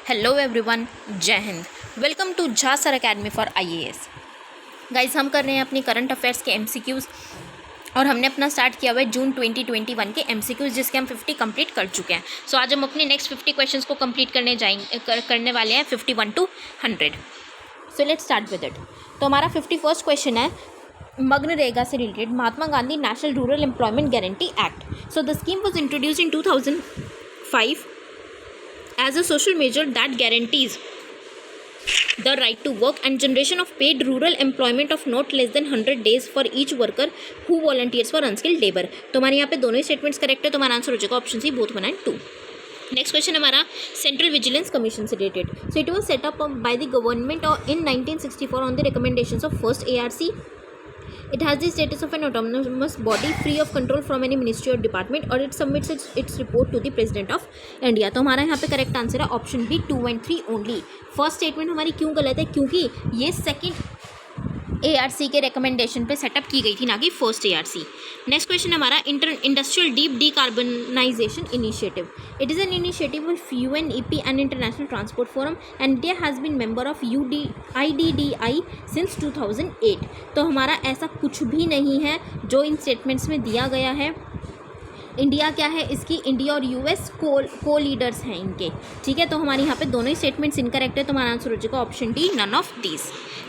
Hello everyone, जय हिंद। Welcome to Jha sir academy for IAS. Guys, हम कर रहे हैं अपनी करंट अफेयर्स के एमसीक्यूज़ और हमने अपना स्टार्ट किया हुआ है जून 2021 के एमसीक्यूज़, जिसके हम 50 कंप्लीट कर चुके हैं। सो आज हम अपने नेक्स्ट 50 क्वेश्चंस को कंप्लीट करने वाले हैं 51 to 100। So let's start with it. तो हमारा 51st क्वेश्चन है मनरेगा से related, Mahatma Gandhi national rural employment guarantee act. So the scheme was introduced in 2005 as a social measure that guarantees the right to work and generation of paid rural employment of not less than 100 days for each worker who volunteers for unskilled labor। तो हमारे यहाँ पे दोनों ही statements correct है, तो हमारा answer हो जाएगा option C, both 1 and 2। Next question हमारा सेंट्रल विजिलेंस कमीशन से related. So it was set up by the government in 1964 on the recommendations of first ARC। It has the status of an autonomous body free of control from any ministry or department, और it submits its report to the president of India। तो हमारा यहाँ पे correct answer है option B 2 and 3 only. First statement हमारी क्यों गलत है? क्योंकि ये सेकंड ARC के रिकमेंडेशन पे सेटअप की गई थी, ना कि फर्स्ट ARC। नेक्स्ट क्वेश्चन हमारा industrial deep decarbonisation initiative. It is an initiative of UNEP and international transport forum and India has been member of IDDI since 2008। तो हमारा ऐसा कुछ भी नहीं है जो इन स्टेटमेंट्स में दिया गया है। इंडिया क्या है इसकी? इंडिया और US को लीडर्स हैं इनके, ठीक है। तो हमारे यहाँ पे दोनों ही स्टेटमेंट्स इनकरेक्ट है, तो हमारा आंसर हो जाएगा option D, none of these.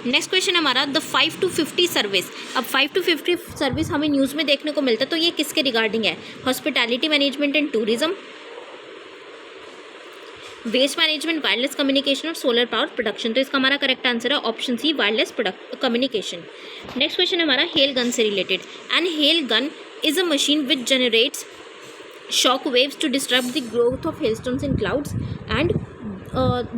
Next question हमारा द 5 to 50 सर्विस। अब 5 to 50 सर्विस हमें न्यूज़ में देखने को मिलता है, तो ये किसके रिगार्डिंग है? Hospitality management and tourism, waste management, wireless communication और सोलर पावर प्रोडक्शन। तो इसका हमारा करेक्ट आंसर है option C, wireless communication. Next question हमारा हेल गन से रिलेटेड। And hail gun is a machine which generates shock waves to disrupt the growth of hailstones in clouds, and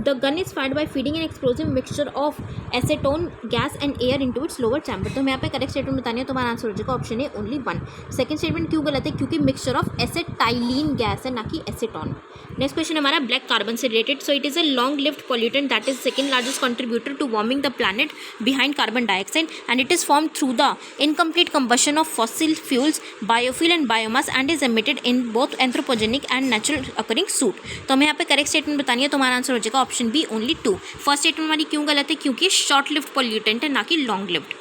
the gun is fired by feeding an explosive mixture of acetone gas and air into its lower chamber। तो हमें यहाँ पे correct statement बतानी है, तो हमारा answer हो जाएगा option A, only 1। Second statement क्यों गलत है? क्योंकि मिक्सचर ऑफ एसेटाइलिन गैस है, ना कि एसेटॉन। नेक्स्ट क्वेश्चन हमारा ब्लैक कार्बन से related. So it is a long lived pollutant that is second largest contributor to warming the planet behind carbon dioxide, and it is form through the incomplete combustion of fossil fuels, biofuel and biomass, and is emitted in both anthropogenic and natural occurring soot. तो हमें यहाँ पे correct statement बतानी है, तो हमारा answer हो जाएगा option B, only 2। First statement हमारी क्यों गलत है? क्योंकि शॉर्ट लिव्ड पॉल्यूटेंट है, ना कि लॉन्ग लिव्ड।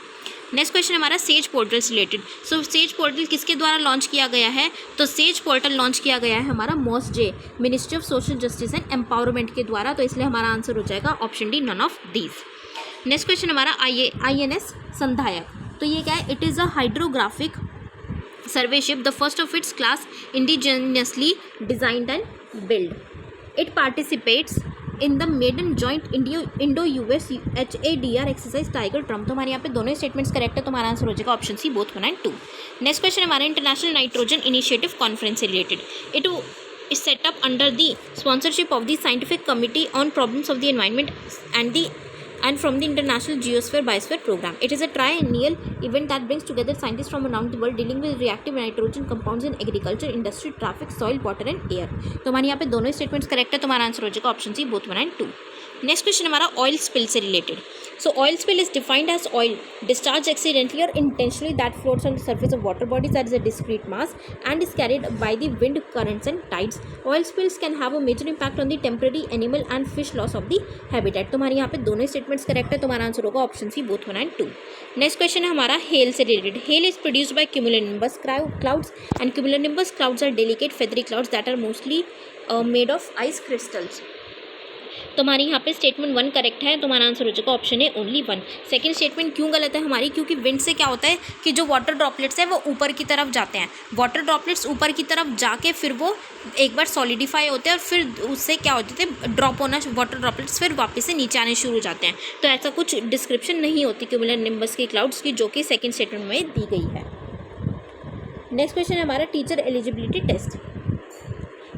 नेक्स्ट क्वेश्चन हमारा सेज पोर्टल से रिलेटेड। सो सेज पोर्टल किसके द्वारा लॉन्च किया गया है? तो सेज पोर्टल लॉन्च किया गया है हमारा MOSJ, ministry of social justice and empowerment के द्वारा, तो इसलिए हमारा आंसर हो जाएगा option D, none of these. Next question हमारा INS संधायक। तो ये क्या है? It is a hydrographic survey ship, the first of its class, indigenously designed and build. It participates in the maiden joint Indo-US HADR exercise Tiger Triumph. तो हमारे यहाँ पे दोनों स्टेटमेंट्स करेक्ट है, तो हमारा आंसर हो जाएगा option C, both 1 and 2। Next question हमारे इंटरनेशनल नाइट्रोजन इनिशिएटिव कॉन्फ्रेंस से related. It is set up under the sponsorship of the scientific committee on problems of the environment and from the International Geosphere Biosphere Program. It is a triennial event that brings together scientists from around the world dealing with reactive nitrogen compounds in agriculture, industry, traffic, soil, water and air। तो हमारे यहाँ पे दोनों statements correct है, तो हमारा answer हो जाएगा option C, both 1 and 2। Next question हमारा ऑयल स्पिल से related. So oil spill is defined as oil discharge accidentally और intentionally that floats on the surface of water bodies that is a discrete mass and is carried by the wind currents and tides. Oil spills can have a major impact on the temporary animal and fish loss of the habitat. तो हमारे यहाँ पे दोनों statements correct है, तो हमारा answer होगा option C, both 1 and 2। Next question है हमारा हेल से related. Hail is produced by cumulonimbus clouds and cumulonimbus clouds are delicate feathery clouds that are mostly made of ice crystals. तो हमारी यहाँ पे स्टेटमेंट 1 करेक्ट है, तो हमारा आंसर हो जाएगा option A, only 1। Second statement क्यों गलत है हमारी? क्योंकि विंड से क्या होता है कि जो वाटर ड्रॉपलेट्स है वो ऊपर की तरफ जाते हैं। वाटर ड्रॉपलेट्स ऊपर की तरफ जाके फिर वो एक बार सॉलिडिफाई होते हैं और फिर उससे क्या होते थे, ड्रॉप होना, वाटर ड्रॉपलेट्स फिर वापस से नीचे आने शुरू हो जाते हैं। तो ऐसा कुछ डिस्क्रिप्शन नहीं होती क्यूमुलोनिम्बस की क्लाउड्स की, जो कि सेकेंड स्टेटमेंट में दी गई है। नेक्स्ट क्वेश्चन है हमारा teacher eligibility test.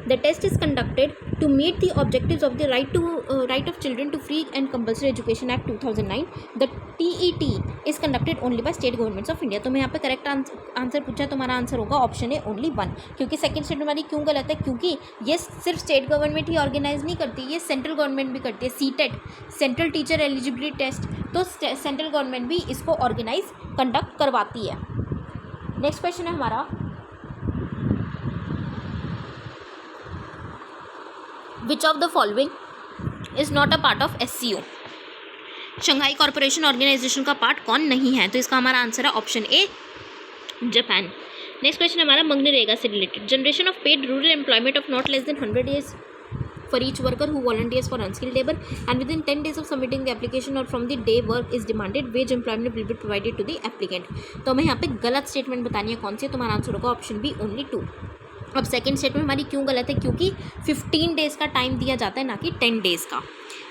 The test is conducted to meet the objectives of the right of children to free and compulsory education act 2009. The TET is conducted only by state governments of India। तो मैं यहाँ पे correct answer पूछा, तो हमारा answer होगा option A, only 1। क्योंकि second statement हमारी क्यों गलत है? क्योंकि ये सिर्फ स्टेट गवर्नमेंट ही ऑर्गेनाइज नहीं करती, ये सेंट्रल गवर्नमेंट भी करती है। CTET, central teacher eligibility test, तो सेंट्रल गवर्नमेंट भी इसको ऑर्गेनाइज कंडक्ट करवाती है। नेक्स्ट क्वेश्चन है हमारा which of the following is not a part of SCO। Shanghai corporation organisation का पार्ट कौन नहीं है? तो इसका हमारा आंसर है option A, Japan. Next question हमारा मनरेगा से रिलेटेड। Generation of paid rural employment of not less than 100 days for each worker who volunteers for unskilled labor and within 10 days of submitting the application or from the day work is demanded, wage employment will be provided to the applicant। तो हमें यहाँ पे गलत statement बतानी है कौन सी, तो हमारा आंसर होगा ऑप्शन बी, ओनली 2। अब सेकंड स्टेटमेंट हमारी क्यों गलत है? क्योंकि 15 डेज़ का टाइम दिया जाता है, ना कि 10 डेज़ का।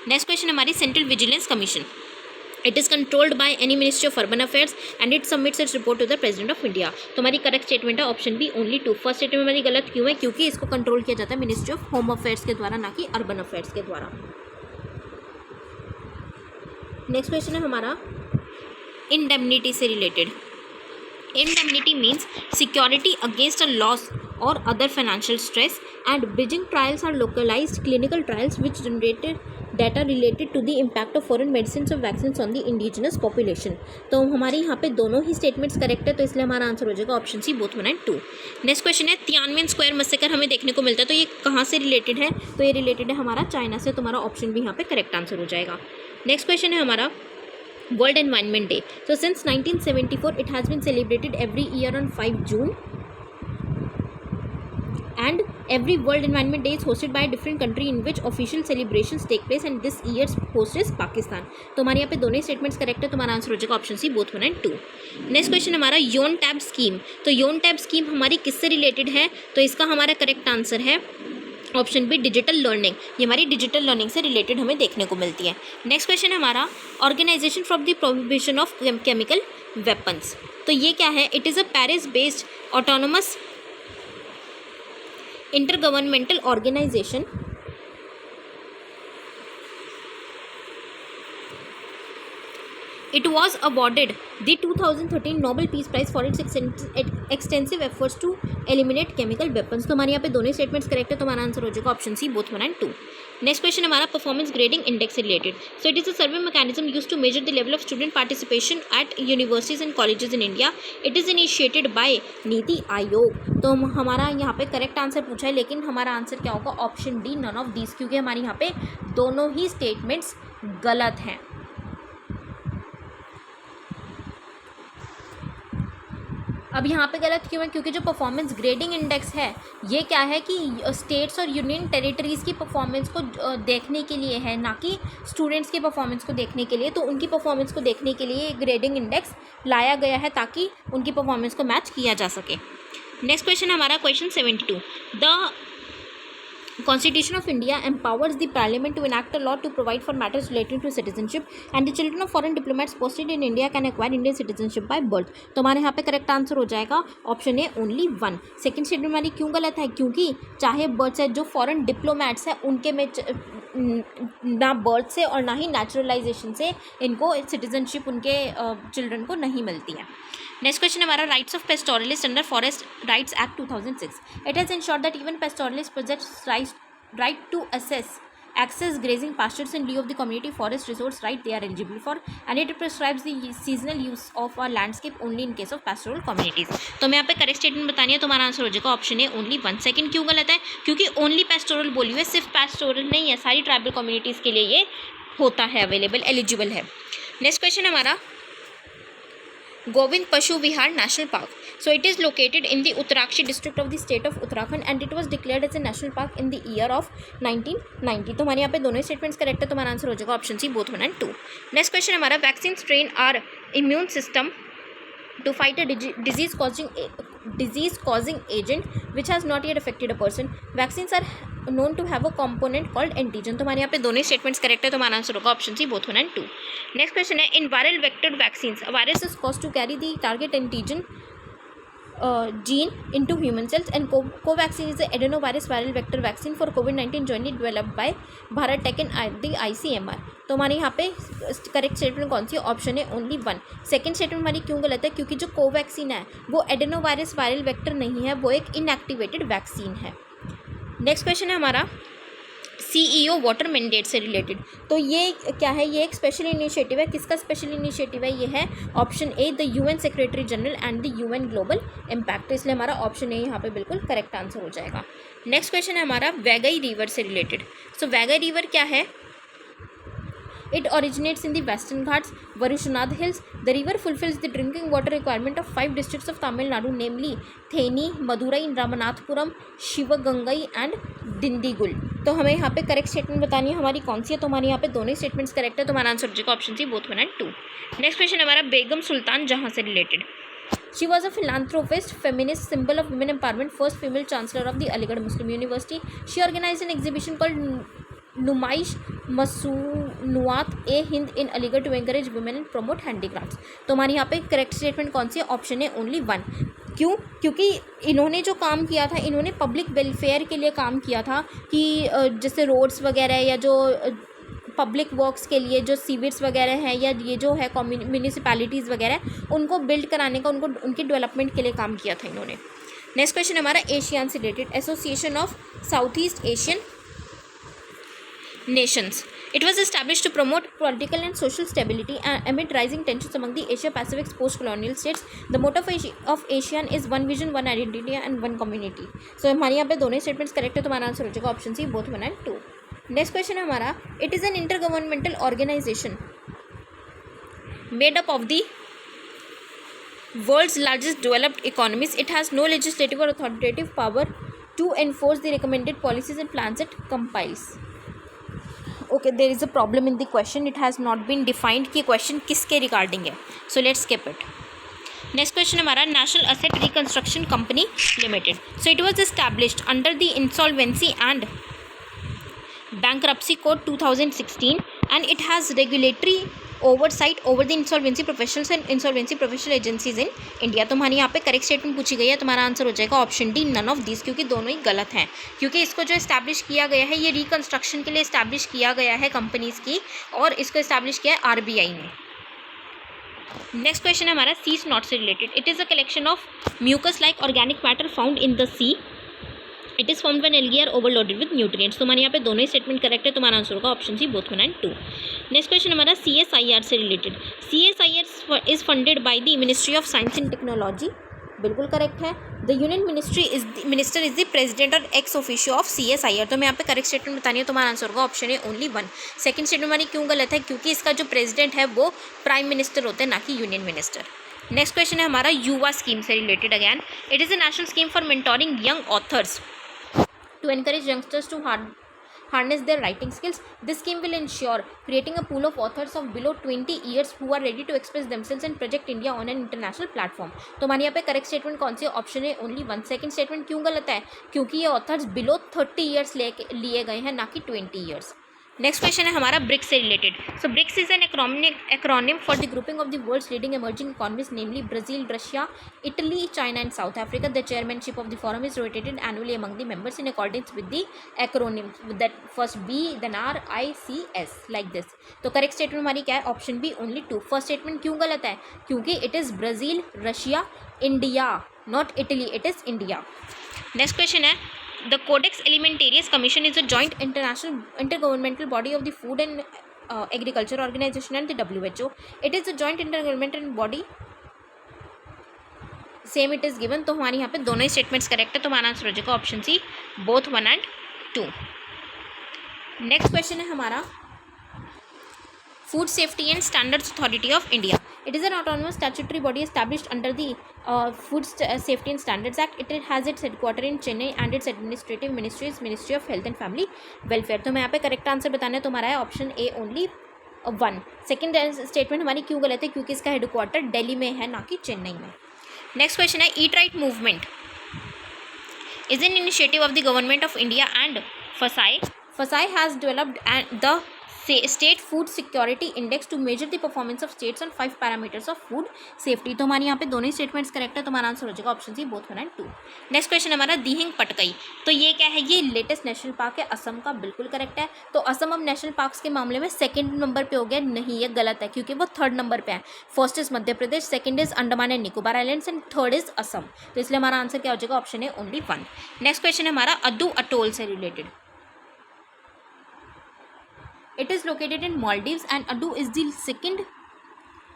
नेक्स्ट क्वेश्चन हमारी central vigilance commission. It is controlled by any ministry of urban affairs and it submits its report to the president of India. तो हमारी करेक्ट स्टेटमेंट है option B, only 2। First statement हमारी गलत क्यों है? क्योंकि इसको कंट्रोल किया जाता है मिनिस्ट्री ऑफ होम अफेयर्स के द्वारा, ना कि अर्बन अफेयर्स के द्वारा। नेक्स्ट क्वेश्चन है हमारा इंडेमनिटी से related. Indemnity means security against a loss or other financial stress, and bridging trials are localized clinical trials which generated data related to the impact of foreign medicines or vaccines on the indigenous population। तो हमारे यहाँ पे दोनों ही statements correct है, तो इसलिए हमारा answer हो जाएगा option C, both 1 and 2। Next question है तियानमेन स्क्वायर मसेकर हमें देखने को मिलता है, तो ये कहाँ से रिलेटेड है? तो ये रिलेटेड है हमारा चाइना से, तो हमारा ऑप्शन भी यहाँ पे करेक्ट आंसर हो जाएगा। नेक्स्ट क्वेश्चन है हमारा World Environment Day। So since 1974 it has been celebrated every year on 5 June and every World Environment Day is hosted by a different country in which official celebrations take place and this year's host is Pakistan। तो हमारे यहाँ पे दोनों statements correct है, तो हमारा answer हो जाएगा option C, both 1 and 2। Next question हमारा योन टैब स्कीम। तो योन टैब स्कीम हमारी किससे रिलेटेड है? तो इसका हमारा करेक्ट आंसर है ऑप्शन बी, डिजिटल लर्निंग। ये हमारी डिजिटल लर्निंग से रिलेटेड हमें देखने को मिलती है। नेक्स्ट क्वेश्चन है हमारा organisation for the prohibition of chemical weapons. तो ये क्या है? It is a Paris based autonomous intergovernmental organisation It was awarded the 2013 Nobel Peace Prize for its extensive efforts to eliminate chemical weapons। तो हमारे यहाँ पे दोनों स्टेटमेंट्स करेक्ट है, तो हमारा आंसर हो जाएगा option C, both 1 and 2। Next question हमारा परफॉर्मेंस ग्रेडिंग इंडेक्स से related. So it is a survey mechanism use to measure the level of student participation at universities and colleges in India. It is initiated by NITI Aayog. तो हमारा यहाँ पे correct answer पूछा है, लेकिन हमारा आंसर क्या होगा? Option D, none of these, क्योंकि हमारे यहाँ पे दोनों ही स्टेटमेंट्स गलत हैं। अब यहाँ पे गलत क्यों है? क्योंकि जो परफॉर्मेंस ग्रेडिंग इंडेक्स है ये क्या है कि स्टेट्स और यूनियन टेरिटरीज़ की परफॉर्मेंस को देखने के लिए है, ना कि स्टूडेंट्स की परफॉर्मेंस को देखने के लिए। तो उनकी परफॉर्मेंस को देखने के लिए ग्रेडिंग इंडेक्स लाया गया है ताकि उनकी परफॉर्मेंस को मैच किया जा सके। नेक्स्ट क्वेश्चन हमारा question 72। The Constitution of India empowers the Parliament to enact a law to provide for matters relating to citizenship and the children of foreign diplomats posted in India can acquire Indian citizenship by birth। तो हमारे यहाँ पे correct answer हो जाएगा option A, only 1। Second statement हमारी क्यों गलत है? क्योंकि चाहे बर्थ से जो फॉरेन डिप्लोमेट्स हैं उनके में ना बर्थ से और ना ही नेचुरलाइजेशन से इनको सिटीजनशिप उनके चिल्ड्रन को नहीं मिलती है। नेक्स्ट क्वेश्चन हमारा rights of pastoralist under forest rights act 2006। It has ensured that even pastoralist possess right to access grazing pastures in lieu of the community forest resource right they are eligible for, and it prescribes the seasonal use of our landscape only in case of pastoral communities। तो मैं यहाँ पे correct statement बतानी है, तो हमारा answer हो जाएगा ऑप्शन ए, ओनली 1। सेकंड क्यों गलत है? क्योंकि ओनली पेस्टोरल बोली हुई है, सिर्फ पेस्टोरल नहीं है, सारी ट्राइबल कम्युनिटीज़ के लिए ये होता है, अवेलेबल, एलिजिबल है। नेक्स्ट क्वेश्चन हमारा Govind Pashu Vihar national park. So it is located in the Uttarakshi district of the state of Uttarakhand and it was declared as a national park in the year of 1990। तो हमारे यहाँ पे दोनों statements correct है, तो हमारा answer हो जाएगा option C, both 1 and 2। Next question हमारा vaccine train our immune system to fight a disease causing agent which has not yet affected a person। Vaccines are known to have a component called antigen। तो हमारे यहाँ पे दोनों statements correct है, तो हमारा answer होगा option C, both 1 and 2। Next question है in viral vector vaccines a virus is caused to carry the target antigen gene into human cells and Covaxin is the adenovirus viral vector vaccine for COVID-19 jointly developed by Bharat Tech and the ICMR। तो हमारे यहाँ पे correct statement कौन सी है? Option है, only 1। Second statement हमारी क्यों गलत है? क्योंकि जो कोवैक्सीन है वो एडेनोवायरस वायरल वेक्टर नहीं है, वो एक इनएक्टिवेटेड वैक्सीन है। नेक्स्ट क्वेश्चन है हमारा CEO वाटर मैंडेट से रिलेटेड। तो ये क्या है? ये एक स्पेशल इनिशिएटिव है। किसका स्पेशल इनिशिएटिव है? ये है option A, the UN secretary general and the UN global impact. तो इसलिए हमारा ऑप्शन ए यहाँ पे बिल्कुल करेक्ट आंसर हो जाएगा। नेक्स्ट क्वेश्चन है हमारा वैगई रिवर से रिलेटेड। सो वैगई रिवर क्या है? It originates in the Western Ghats, Varushanad Hills. The river fulfills the drinking water requirement of 5 districts of Tamil Nadu, namely Theni, Madurai, Ramanathapuram, Shivagangai and Dindigul. तो हमें यहाँ पे correct statement बतानी है हमारी कौन सी है, तो हमारे यहाँ पे दोनों स्टेटमेंट्स करेक्ट है, तो हमारा आंसर हो जाएगा option C, both 1 and 2. Next question हमारा बेगम सुल्तान जहाँ से related. She was a philanthropist, feminist, symbol of women empowerment, first female chancellor of the Aligarh Muslim University. She organized an exhibition called Numaish Masnuat ए Hind in Aligarh to encourage women and promote handicrafts. तो हमारे यहाँ पे correct statement कौन सी है? Option है only 1. क्यों? क्योंकि इन्होंने जो काम किया था, इन्होंने पब्लिक वेलफेयर के लिए काम किया था कि जैसे रोड्स वगैरह या जो पब्लिक वर्क्स के लिए जो सीवेज वगैरह हैं या ये जो है म्यूनिसिपैलिटीज़ वगैरह उनको बिल्ड कराने का, उनको उनके डेवलपमेंट के लिए काम किया था इन्होंने. नेक्स्ट क्वेश्चन हमारा एशियान से related. Association of south east Asian Nations. It was established to promote political and social stability amid rising tensions among the Asia-Pacific post-colonial states. The motto of ASEAN is one vision, one identity and one community. So हमारे यहाँ पे दोनों statements correct है, तो हमारा answer हो जाएगा option C, both 1 and 2. Next question है हमारा. It is an intergovernmental organisation made up of the world's largest developed economies. It has no legislative or authoritative power to enforce the recommended policies and plans it compiles. Okay, there is a problem in the question. It has not been defined कि question किसके regarding है. So let's skip it. Next question हमारा National Asset Reconstruction Company Limited. So it was established under the Insolvency and Bankruptcy Code 2016 and it has regulatory oversight over the insolvency professionals and insolvency professional agencies in India. तो हमारी यहाँ पे correct statement पूछी गई है, तो हमारा answer हो जाएगा option D, none of this, क्योंकि दोनों ही गलत हैं. क्योंकि इसको जो इस्टेब्लिश किया गया है ये रिकन्स्ट्रक्शन के लिए इस्टेब्लिश किया गया है कंपनीज़ की, और इसको इस्टेब्लिश किया है RBI ने. नेक्स्ट क्वेश्चन है हमारा सी स्नॉट से related. It is a collection of mucus like organic matter found in the sea. It is formed when algae are overloaded with nutrients. तो हमारे यहाँ पे दोनों ही स्टेटमेंट करेक्ट है, तो हमारा आंसर होगा option C, both 1 and 2. Next question हमारा CSIR से related. CSIR is funded by the ministry of science and technology. बिल्कुल करेक्ट है. The union minister is the president और एक्स ऑफिशियो ऑफ CSIR. तो मैं यहाँ पे करेक्ट स्टेटमेंट बतानी है, तो हमारा आंसर होगा ऑप्शन है ओनली 1. सेकंड स्टेटमेंट हमारी क्यों गलत है? क्योंकि इसका जो प्रेसिडेंट है वो प्राइम मिनिस्टर होते हैं, ना कि यूनियन मिनिस्टर. नेक्स्ट क्वेश्चन है हमारा युवा स्कीम से related again. It is a national scheme for mentoring young authors to encourage youngsters to harness their writing skills. This scheme will ensure creating a pool of authors of below 20 years who are ready to express themselves and project India on an international platform. तो हमारे यहाँ पे correct statement कौन C option है? Only 1. Second statement क्यों गलत है? क्योंकि ये ऑथर्स बिलो 30 ईयर्स लिए गए हैं, ना कि 20 ईयर्स. नेक्स्ट क्वेश्चन है हमारा ब्रिक्स से related. So BRICS is an acronym for the grouping of the world's leading emerging economies, namely Brazil, Russia, Italy, China and South Africa. The chairmanship of the forum is rotated annually among the members in accordance with the acronyms, that first B then R I C S, like this. तो correct statement हमारी क्या है? Option B, only 2. First statement क्यों गलत है? क्योंकि it is Brazil, Russia, India, not Italy, it is India. Next question है The Codex Alimentarius Commission is a joint intergovernmental body of the Food and Agriculture Organization and the WHO. It is a joint intergovernmental body. Same it is given. तो हमारे यहाँ पे दोनों ही statements correct है, तो हमारा answer हो जाएगा option C, both 1 and 2. Next question है हमारा Food Safety and Standards Authority of India. It is an autonomous statutory body established under the Food Safety and Standards Act. It has its headquarters in Chennai and its administrative ministry is Ministry of Health and Family Welfare. तो मैं यहाँ पे correct answer बताना है, तो हमारा है option ए, only 1. Second statement हमारी क्यों गलत है? क्योंकि इसका हेडक्वार्टर दिल्ली में है, ना कि चेन्नई में. नेक्स्ट क्वेश्चन है eat right movement is an initiative of the government of India and FSSAI. FSSAI has developed the State Food Security Index to measure the performance of states on 5 parameters of food safety. तो हमारे यहाँ पे दोनों ही statements correct है, तो हमारा answer हो जाएगा option C, both 1 and 2. Next question हमारा दिहिंग पटकाई. तो ये क्या है? ये लेटेस्ट नेशनल पार्क है असम का. बिल्कुल करेक्ट है. तो असम अब नेशनल पार्क्स के मामले में सेकंड नंबर पे हो गया. नहीं, ये गलत है, क्योंकि वो थर्ड नंबर पे है. First is Madhya Pradesh, second is Andaman and Nicobar islands and third is Assam. तो इसलिए हमारा आंसर क्या हो जाएगा? ऑप्शन है ओनली 1. नेक्स्ट क्वेश्चन है हमारा अद्दू अटोल से related. It is located in Maldives and Addu is the second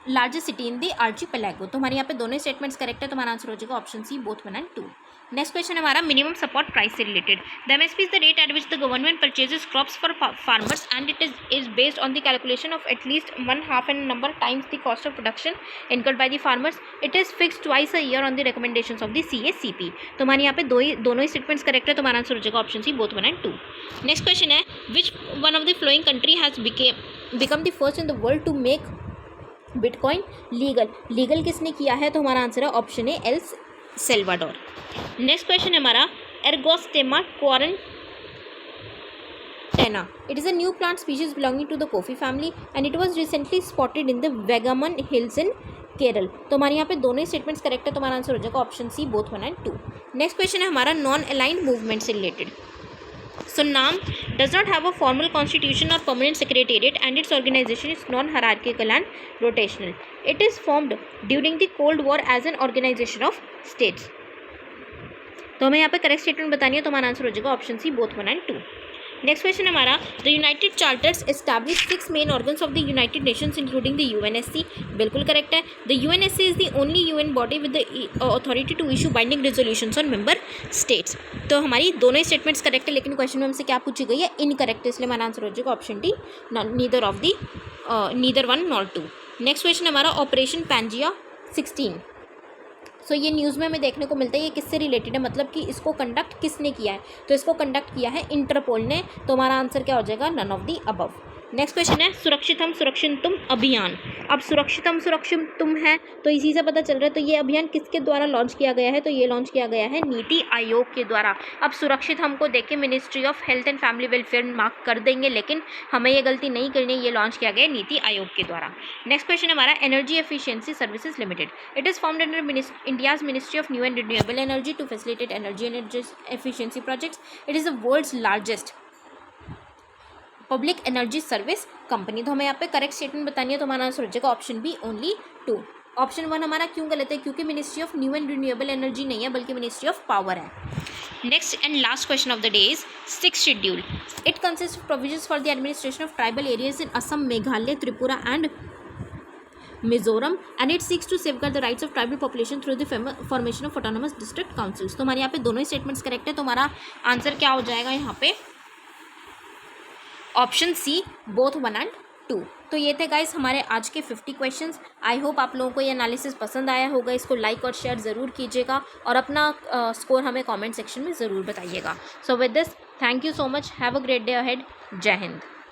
largest city in the archipelago. तो हमारे यहाँ पे दोनों स्टेटमेंट्स करेक्ट है, तो हमारा आंसर हो जाएगा option C both 1 and 2। Next question है हमारा मिनिमम सपोर्ट प्राइस से related. The MSP is the rate at which the government purchases crops for farmers and it is based on the calculation of at least 1/2 an number times the cost of production incurred by the farmers. It is fixed twice a year on the recommendations of the CACP। तो हमारे यहाँ पे दोनों ही statements correct है, तो हमारा answer हो जाएगा option C both 1 and 2। Next question है which one of the following country has become the first in the world to make bitcoin legal किसने किया है? तो हमारा आंसर है option A El Salvador. Next question है हमारा argostemma quarantena. It is a new plant species belonging to the coffee family and it was recently spotted in the Vagamon hills in Kerala. तो हमारे यहाँ पे दोनों ही स्टेटमेंट्स करेक्ट है, तो हमारा आंसर हो जाएगा option C both 1 and 2। Next question है हमारा नॉन अलाइंड मूवमेंट से related. So NAM does not have a formal constitution or permanent secretariat and its organization is non-hierarchical and rotational. It is formed during the Cold War as an organization of states. तो हमें यहाँ पे correct statement बतानी है, तो हमारा answer हो जाएगा option C both 1 and 2। Next question हमारा the United charters establish 6 main organs of the United Nations including the UNSC। बिल्कुल करेक्ट है। The UNSC is the only UN body with the authority to issue binding resolutions on member states. तो हमारी दोनों ही statements correct है, लेकिन question में हमसे क्या पूछी गई है? इनकरेक्ट है, इसलिए हमारा आंसर हो जाएगा option D neither 1 nor 2। Next question हमारा ऑपरेशन पैंजिया 16। सो ये न्यूज़ में हमें देखने को मिलता है, ये किससे रिलेटेड है, मतलब कि इसको कंडक्ट किसने किया है? तो इसको कंडक्ट किया है इंटरपोल ने। तो हमारा आंसर क्या हो जाएगा? None of the above. Next question है सुरक्षित हम सुरक्षित तुम अभियान। अब सुरक्षित हम सुरक्षित तुम है, तो इसी से पता चल रहा है तो ये अभियान किसके द्वारा लॉन्च किया गया है? तो ये लॉन्च किया गया है नीति आयोग के द्वारा। अब सुरक्षित हमको देख के ministry of health and family welfare mark कर देंगे, लेकिन हमें ये गलती नहीं करनी है, ये लॉन्च किया गया है नीति आयोग के द्वारा। नेक्स्ट क्वेश्चन हमारा energy efficiency services limited. It is formed under India's ministry of new and renewable energy to facilitate energy efficiency projects. It is the world's largest public energy service company. तो हमें यहाँ पे correct statement बतानी है, तो हमारा answer हो जाएगा ऑप्शन बी ओनली 2। ऑप्शन 1 हमारा क्यों गलत है? क्योंकि ministry of new and renewable energy नहीं है, बल्कि मिनिस्ट्री ऑफ पावर है। Next and last question of the day is 6th schedule. It consist of provisions for the administration of tribal areas in Assam, Meghalaya, Tripura and Mizoram and it seeks to safeguard the rights of tribal population through the formation of autonomous district councils. तो हमारे यहाँ पे दोनों ही statements correct है, तो हमारा answer क्या हो जाएगा यहाँ पे? Option C both 1 and 2। तो ये थे गाइस हमारे आज के 50 क्वेश्चंस। आई होप आप लोगों को ये एनालिसिस पसंद आया होगा। इसको लाइक और शेयर ज़रूर कीजिएगा और अपना स्कोर हमें कमेंट सेक्शन में ज़रूर बताइएगा। So with this thank you so much, have a great day ahead. जय हिंद।